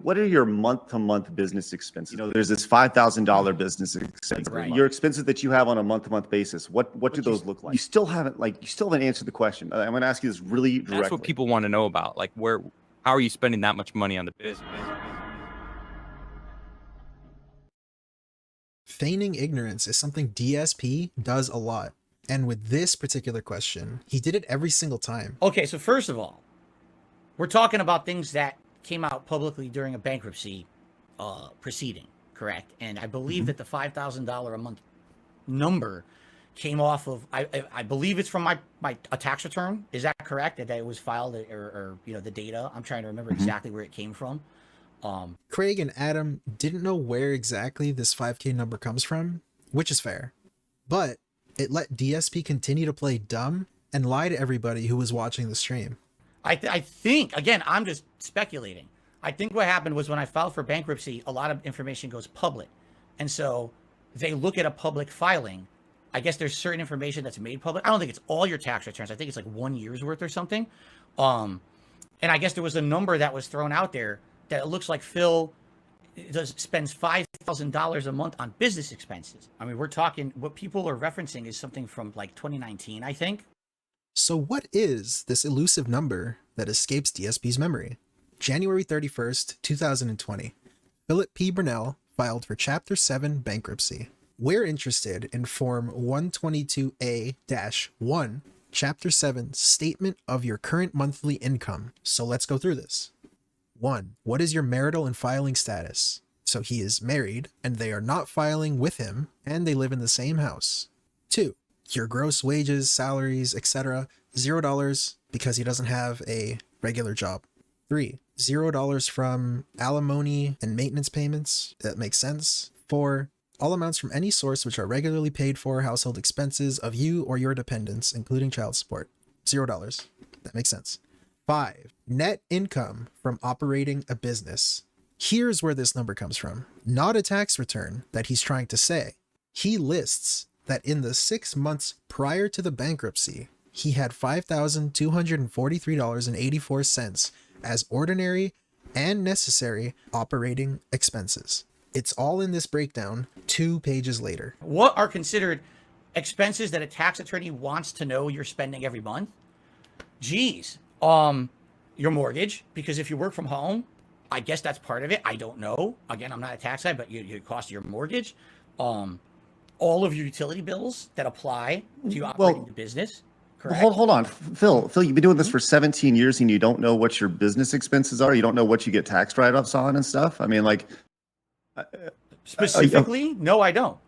what are your month-to-month business expenses? You know, there's this $5,000 business expense. Right. Your expenses that you have on a month-to-month basis. What do those look like? You still haven't answered the question. I'm going to ask you this really directly. That's what people want to know about. Like, how are you spending that much money on the business? Feigning ignorance is something DSP does a lot. And with this particular question, he did it every single time. Okay, so first of all, we're talking about things that came out publicly during a bankruptcy proceeding, correct? And I believe that the $5,000 a month number came off of, I believe it's from a tax return. Is that correct? That it was filed or you know, the data? I'm trying to remember exactly where it came from. Craig and Adam didn't know where exactly this 5K number comes from, which is fair. But it let DSP continue to play dumb and lie to everybody who was watching the stream. I think, again, I'm just speculating. I think what happened was when I filed for bankruptcy, a lot of information goes public. And so they look at a public filing. I guess there's certain information that's made public. I don't think it's all your tax returns. I think it's like 1 year's worth or something. And I guess there was a number that was thrown out there that it looks like Phil spends $5,000 a month on business expenses. I mean, we're talking, what people are referencing is something from like 2019, I think. So what is this elusive number that escapes DSP's memory? January 31st, 2020. Philip P. Burnell filed for Chapter 7 bankruptcy. We're interested in Form 122A-1, Chapter 7 Statement of Your Current Monthly Income. So let's go through this. 1. What is your marital and filing status? So he is married, and they are not filing with him, and they live in the same house. 2. Your gross wages, salaries, etc. $0 because he doesn't have a regular job. 3. $0 from alimony and maintenance payments. That makes sense. 4. All amounts from any source which are regularly paid for household expenses of you or your dependents, including child support. $0. That makes sense. 5. Net income from operating a business. Here's where this number comes from. Not a tax return that he's trying to say. He lists that in the 6 months prior to the bankruptcy, he had $5,243.84 as ordinary and necessary operating expenses. It's all in this breakdown 2 pages later. What are considered expenses that a tax attorney wants to know you're spending every month? Geez. Your mortgage, because if you work from home, I guess that's part of it. I don't know. Again, I'm not a tax guy, but your cost of your mortgage, all of your utility bills that apply to you operating the business. Correct? Hold on, Phil, you've been doing this for 17 years and you don't know what your business expenses are. You don't know what you get tax write-offs on and stuff. I mean, like, specifically, no, I don't.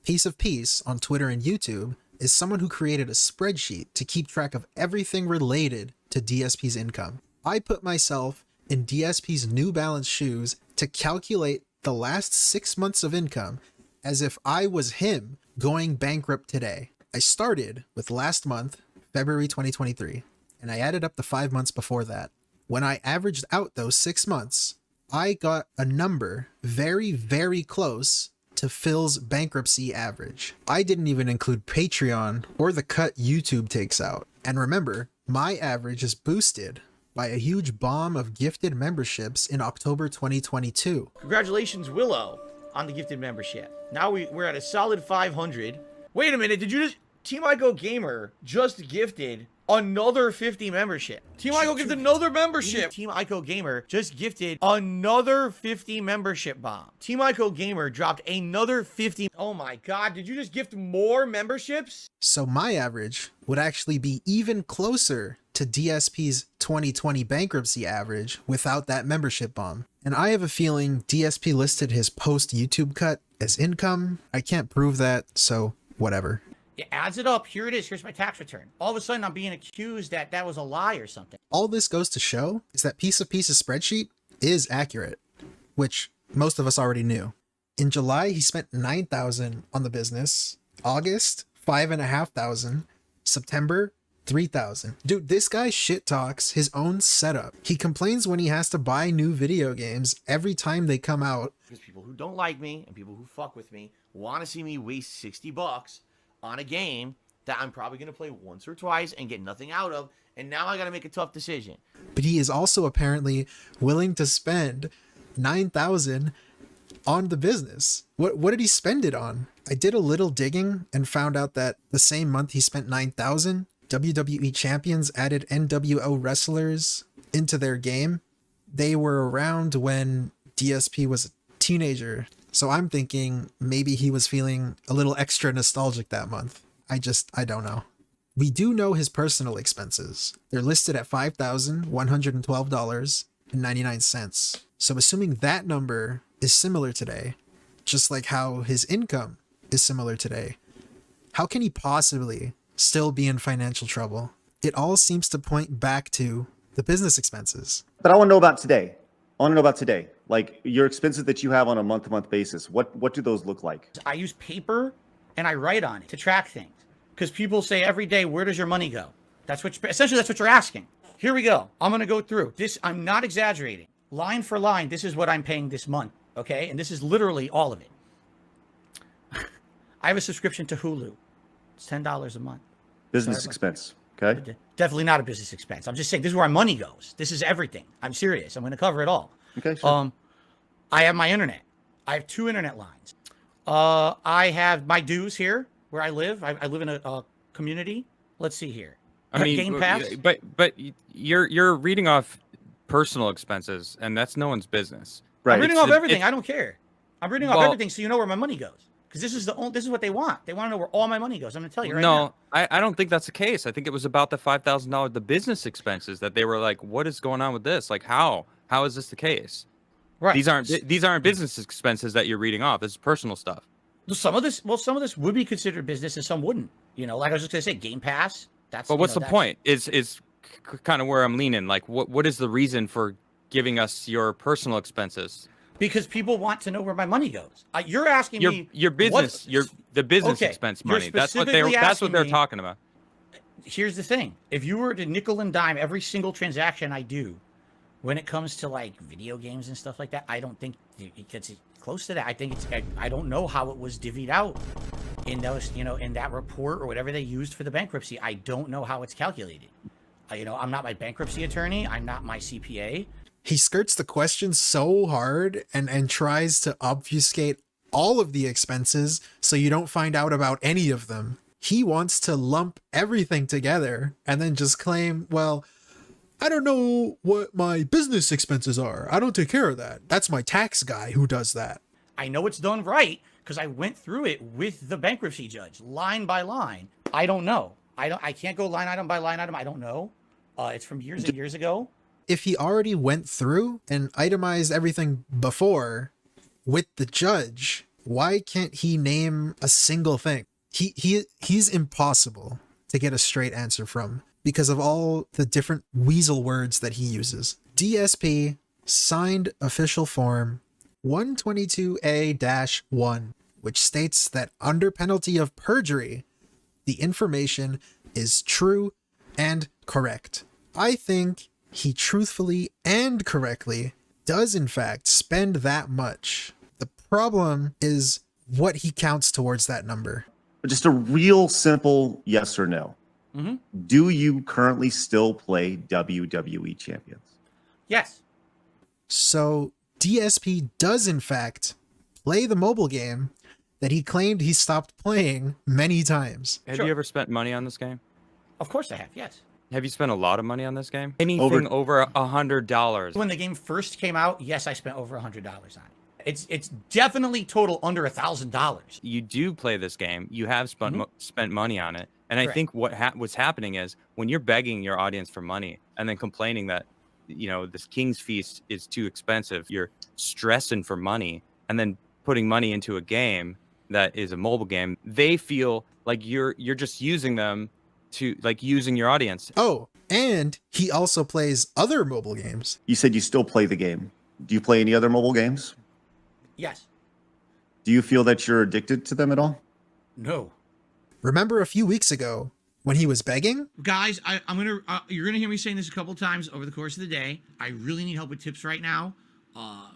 Piece of Peace on Twitter and YouTube is someone who created a spreadsheet to keep track of everything related to DSP's income. I put myself in DSP's New Balance shoes to calculate the last 6 months of income as if I was him going bankrupt today. I started with last month, February 2023, and I added up the 5 months before that. When I averaged out those 6 months, I got a number very, very close to Phil's bankruptcy average. I didn't even include Patreon or the cut YouTube takes out. And remember, my average is boosted by a huge bomb of gifted memberships in October 2022. Congratulations, Willow, on the gifted membership. Now we're at a solid 500. Wait a minute, did you just... Team Ico Gamer just gifted another 50 membership. Team Ico gifted another membership. Team Ico Gamer just gifted another 50 membership bomb. Team Ico Gamer dropped another 50. Oh my God, did you just gift more memberships? So my average would actually be even closer to DSP's 2020 bankruptcy average without that membership bomb. And I have a feeling DSP listed his post YouTube cut as income. I can't prove that, so whatever. It adds it up. Here it is. Here's my tax return. All of a sudden, I'm being accused that that was a lie or something. All this goes to show is that Piece of Peace's spreadsheet is accurate, which most of us already knew. In July, he spent $9,000 on the business. August, $5,500. September, $3,000. Dude, this guy shit talks his own setup. He complains when he has to buy new video games every time they come out. Because people who don't like me and people who fuck with me want to see me waste $60 on a game that I'm probably going to play once or twice and get nothing out of, and now I got to make a tough decision. But he is also apparently willing to spend $9,000 on the business. What did he spend it on? I did a little digging and found out that the same month he spent $9,000, WWE champions added NWO wrestlers into their game. They were around when DSP was a teenager. So I'm thinking maybe he was feeling a little extra nostalgic that month. I don't know. We do know his personal expenses. They're listed at $5,112.99. So assuming that number is similar today, just like how his income is similar today, how can he possibly still be in financial trouble? It all seems to point back to the business expenses. But I want to know about today. Like your expenses that you have on a month-to-month basis. What do those look like? I use paper and I write on it to track things. Because people say every day, where does your money go? Essentially that's what you're asking. Here we go. I'm going to go through this. I'm not exaggerating. Line for line, this is what I'm paying this month. Okay. And this is literally all of it. I have a subscription to Hulu. It's $10 a month. Business expense. Okay. Definitely not a business expense. I'm just saying this is where our money goes. This is everything. I'm serious. I'm going to cover it all. Okay. Sure. I have my internet. I have 2 internet lines. I have my dues here where I live. I live in a community. Let's see here. I mean, Game Pass. but you're reading off personal expenses, and that's no one's business. Right. I'm reading off everything. I don't care. I'm reading off everything so you know where my money goes. Because this is what they want. They want to know where all my money goes. I'm going to tell you right now. No, I don't think that's the case. I think it was about the $5,000, the business expenses that they were like, what is going on with this? Like, how is this the case? Right. These aren't business expenses that you're reading off. This is personal stuff. Some of this would be considered business and some wouldn't. You know, like I was just going to say, Game Pass. But what's the point? Is kind of where I'm leaning. Like, what is the reason for giving us your personal expenses? Because people want to know where my money goes. You're asking me your business, the business expense money. That's what they're talking about. Here's the thing: if you were to nickel and dime every single transaction I do, when it comes to like video games and stuff like that, I don't think it gets close to that. I think I don't know how it was divvied out in those, in that report or whatever they used for the bankruptcy. I don't know how it's calculated. I'm not my bankruptcy attorney. I'm not my CPA. He skirts the question so hard and tries to obfuscate all of the expenses so you don't find out about any of them. He wants to lump everything together and then just claim, well, I don't know what my business expenses are. I don't take care of that. That's my tax guy who does that. I know it's done right because I went through it with the bankruptcy judge, line by line. I don't know. I can't go line item by line item. I don't know. It's from years and years ago. If he already went through and itemized everything before with the judge, why can't he name a single thing? He's impossible to get a straight answer from because of all the different weasel words that he uses. DSP signed official form 122A-1, which states that under penalty of perjury, the information is true and correct. I think he truthfully and correctly does in fact spend that much. The problem is what he counts towards that number. Just a real simple yes or no. Mm-hmm. Do you currently still play WWE Champions? Yes. So DSP does in fact play the mobile game that he claimed he stopped playing many times. Have Sure. you ever spent money on this game? Of course I have. Yes. Have you spent a lot of money on this game? Anything over $100? When the game first came out, yes, I spent over $100 on it. It's definitely total under $1,000. You do play this game. You have spent money on it. And I Correct. think what's happening is when you're begging your audience for money and then complaining that, this King's Feast is too expensive, you're stressing for money and then putting money into a game that is a mobile game, they feel like you're just using them to using your audience. Oh, and he also plays other mobile games. You said you still play the game. Do you play any other mobile games? Yes. Do you feel that you're addicted to them at all? No. Remember a few weeks ago when he was begging? Guys, you're gonna hear me saying this a couple times over the course of the day. I really need help with tips right now.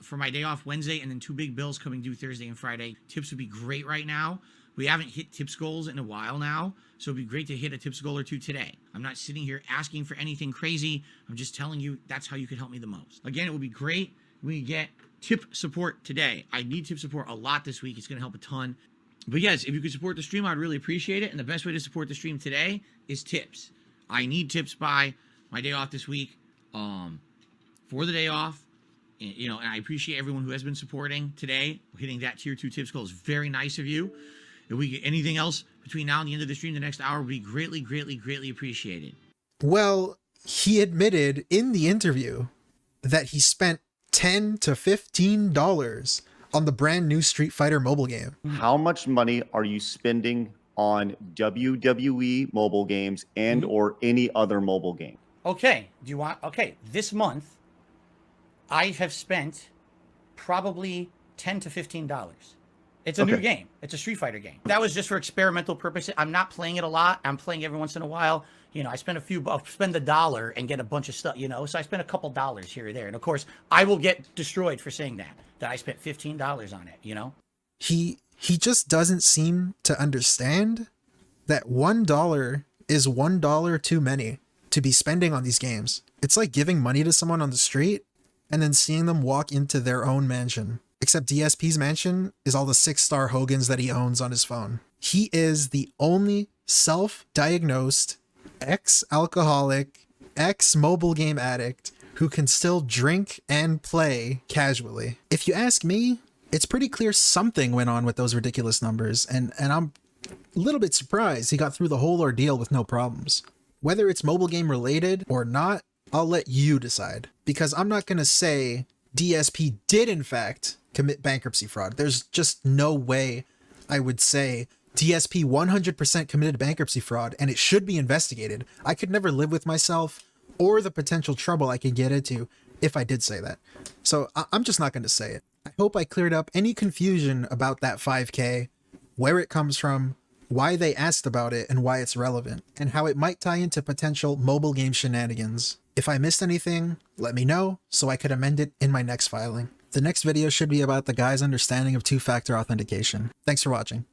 For my day off Wednesday and then 2 big bills coming due Thursday and Friday. Tips would be great right now. We haven't hit tips goals in a while now, so it'd be great to hit a tips goal or two today. I'm not sitting here asking for anything crazy. I'm just telling you that's how you could help me the most. Again, it would be great when we get tip support today. I need tip support a lot this week. It's going to help a ton. But yes, if you could support the stream, I'd really appreciate it. And the best way to support the stream today is tips. I need tips by my day off this week, for the day off. And I appreciate everyone who has been supporting today. Hitting that tier 2 tips goal is very nice of you. If we get anything else between now and the end of the stream, the next hour would be greatly, greatly, greatly appreciated. Well, he admitted in the interview that he spent $10 to $15 on the brand new Street Fighter mobile game. How much money are you spending on WWE mobile games and or any other mobile game? Okay. This month, I have spent probably $10 to $15. It's a new game. It's a Street Fighter game. That was just for experimental purposes. I'm not playing it a lot. I'm playing every once in a while. I spend spend $1 and get a bunch of stuff, so I spend a couple dollars here or there. And of course, I will get destroyed for saying that I spent $15 on it, He just doesn't seem to understand that $1 is $1 too many to be spending on these games. It's like giving money to someone on the street and then seeing them walk into their own mansion. Except DSP's mansion is all the 6-star Hogans that he owns on his phone. He is the only self-diagnosed ex-alcoholic, ex-mobile game addict who can still drink and play casually. If you ask me, it's pretty clear something went on with those ridiculous numbers, and I'm a little bit surprised he got through the whole ordeal with no problems. Whether it's mobile game related or not, I'll let you decide, because I'm not going to say DSP did in fact commit bankruptcy fraud. There's just no way I would say DSP 100% committed bankruptcy fraud and it should be investigated. I could never live with myself or the potential trouble I could get into if I did say that. So I'm just not going to say it. I hope I cleared up any confusion about that 5K, where it comes from, why they asked about it and why it's relevant, and how it might tie into potential mobile game shenanigans. If I missed anything, let me know so I could amend it in my next filing. The next video should be about the guy's understanding of 2-factor authentication. Thanks for watching.